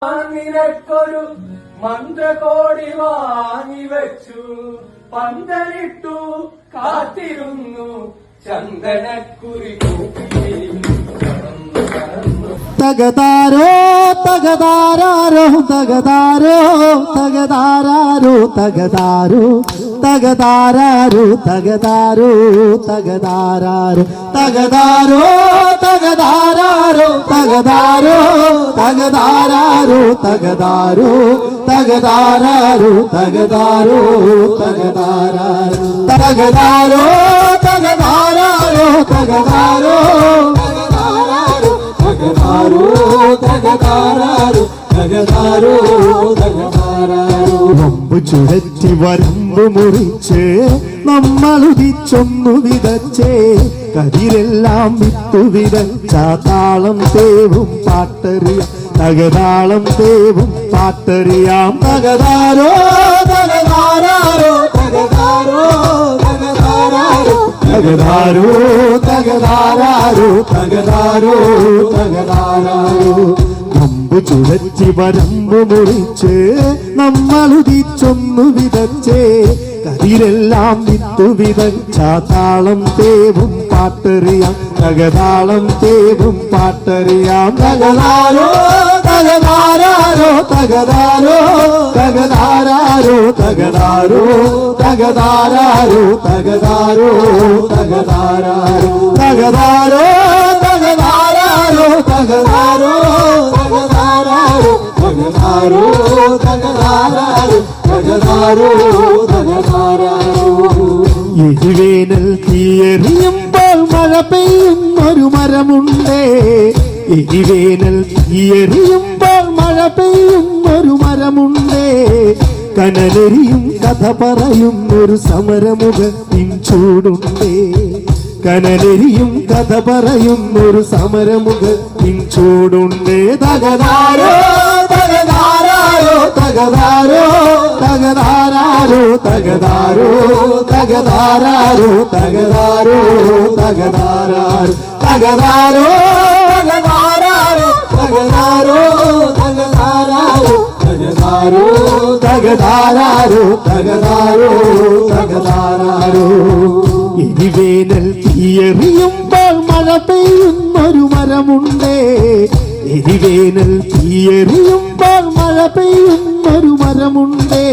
നിനക്കൊരു മന്ത്രകോടി വാങ്ങിവെച്ചു, പന്തലിട്ടു കാത്തിരുന്നു ചന്ദനക്കുറി തകതാരോ തകതാരോ തകതാരോ തകതാരോ തകതാരോ തകതാരോ തകതാരോ തകതാരോ തകതാരോ തകതാരോ തകതാരോ തകതാരോ തകതാരോ തകതാരോ തകതാരോ തകതാരോ തകതാരോ തകതാരോ തകതാരോ വമ്പ് ചുഴറ്റി വരമ്പ് മുറിച്ച് നമ്മളുദിച്ചൊന്നു വിതച്ചേ, കതിരെല്ലാം വിത്തു വിതച്ചാതാളം തേവും പാട്ടറിയാം, തകതാളം തേവും പാട്ടറിയാം. തകതാരോ തകതാരോ തകതാരോ തകതാരോ തകതാരോ തകതാരോ തകതാരോ വമ്പ് ചുഴറ്റി വരമ്പ് മുറിച്ച് നമ്മളുദിച്ചൊന്നു വിതച്ചേ, കതിരെല്ലാം വിത്തു വിതച്ചാതാളം തേവും പാട്ടറിയാം, തകതാളം തേവും പാട്ടറിയാം. തകതാരോ തകതാരോ തകതാരോ തകതാരോ തകതാരോ തകതാരോ തകതാരോ തകതാരോ തകതാരോ തകതാരോ തകതാരോ തകതാരോ തകതാരോ തകതാരോ തകതാരോ. എരിവേനൽ തീയെറിയുമ്പോൾ മഴ പെയ്യുന്നൊരു മരമുണ്ടേ, എരിവേനൽ തീയെറിയുമ്പോൾ മഴ പെയ്യുന്നൊരു മരമുണ്ടേ, കനലെരിയും കഥ പറയുന്നൊരു സമരമുഖത്തിൻ ചൂടുണ്ടേ, കനലെരിയും കഥ പറയുന്നൊരു സമരമുഖത്തിൻ ചൂടുണ്ടേ. തകതാരോ തകതാരോ തകതാരോ തകതാരോ തകതാരോ തകതാരോ തകതാരോ തകതാരോ തകതാരോ തകതാരോ തകതാരോ തകതാരോ തകതാരോ തകതാരോ. എരിവേനൽ തീയെറിയുമ്പോൾ മഴ പെയ്യുന്നൊരു മരമുണ്ടേ, എരിവേനൽ തീയെറിയുമ്പോൾ മഴ പെയ്യുന്നൊരു മരമുണ്ടേ,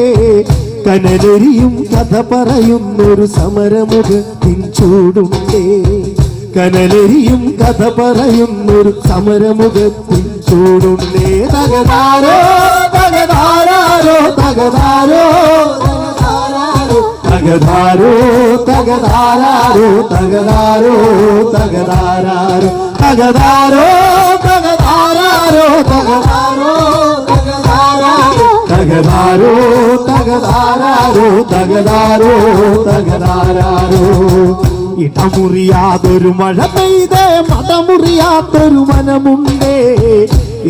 കനലെരിയും കഥ പറയുന്നൊരു സമരമുഖത്തിൻ ചൂടുണ്ടേ, കനലെരിയും കഥ പറയുന്നൊരു സമരമുഖത്തിൻ ചൂടുണ്ടേ. തകതാരോ തകതാരോ തകതാരോ തകതാരോ തകതാരോ തകതാരോ തകതാരോ തകതാരോ തകതാരോ തകതാരോ തകതാരോ തകതാരോ തകതാരോ തകതാരോ. ഇടമുറിയാതൊരു മഴ പെയ്തേ മടമുറിയാത്തൊരു മനമുണ്ടേ,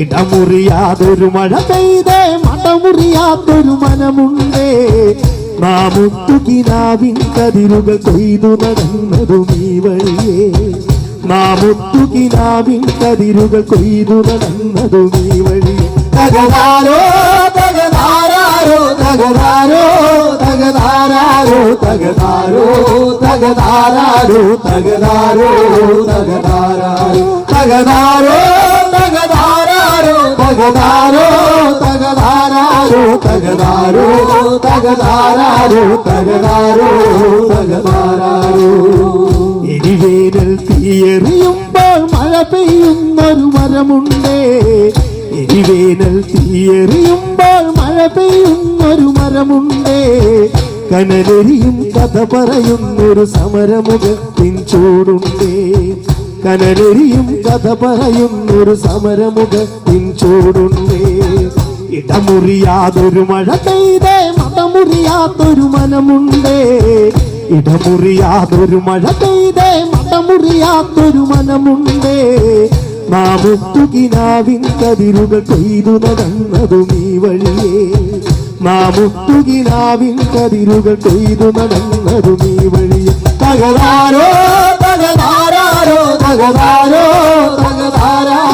ഇടമുറിയാതൊരു മഴ പെയ്തേ മടമുറിയാത്തൊരു മനമുണ്ടേ, നാമുത്തുകിനാവിൻ കതിരുകൾ കൊയ്തു നടന്നതും ഈ വഴിയേ, നാമുത്തുകിനാവിൻ കതിരുകൾ കൊയ്തു നടന്നതും ഈ വഴിയേ. തകതാരോ തകതാരോ തകതാരോ തകതാരോ തകതാരോ തകതാരോ തകതാരോ തകതാരോ തകതാരോ തകതാരോ തകതാരോ തകതാരോ തകതാരോ തകതാരോ തകതാരോ തകതാരോ. എരിവേനൽ തീയെറിയുമ്പോൾ മഴ പെയ്യുന്നൊരു മരമുണ്ടേ, എരിവേനൽ തീയെറിയുമ്പോൾ മഴ പെയ്യുന്നൊരു മരമുണ്ടേ, കനലെരിയും കഥ പറയുന്നൊരു സമരമുഖത്തിൻ ചൂടുണ്ടേ, കനലെരിയും കഥ പറയുന്നൊരു സമരമുഖത്തിൻ ചൂടുണ്ടേ. ഇടമുറിയാതൊരു മഴ പെയ്തേ മടമുറിയാത്തൊരു മനമുണ്ടേ, ഇടമുറിയാതൊരു മഴ പെയ്തേ മടമുറിയാത്തൊരു മനമുണ്ടേ, നാമുത്തുകിനാവിൻ കതിരുകൾ കൊയ്തു നടന്നതും ഈ വഴിയേ, നാമുത്തുകിനാവിൻ കതിരുകൾ കൊയ്തു നടന്നതും ഈ വഴിയേ. തകതാരോ തകതാരോ തകതാരോ തകതാരോ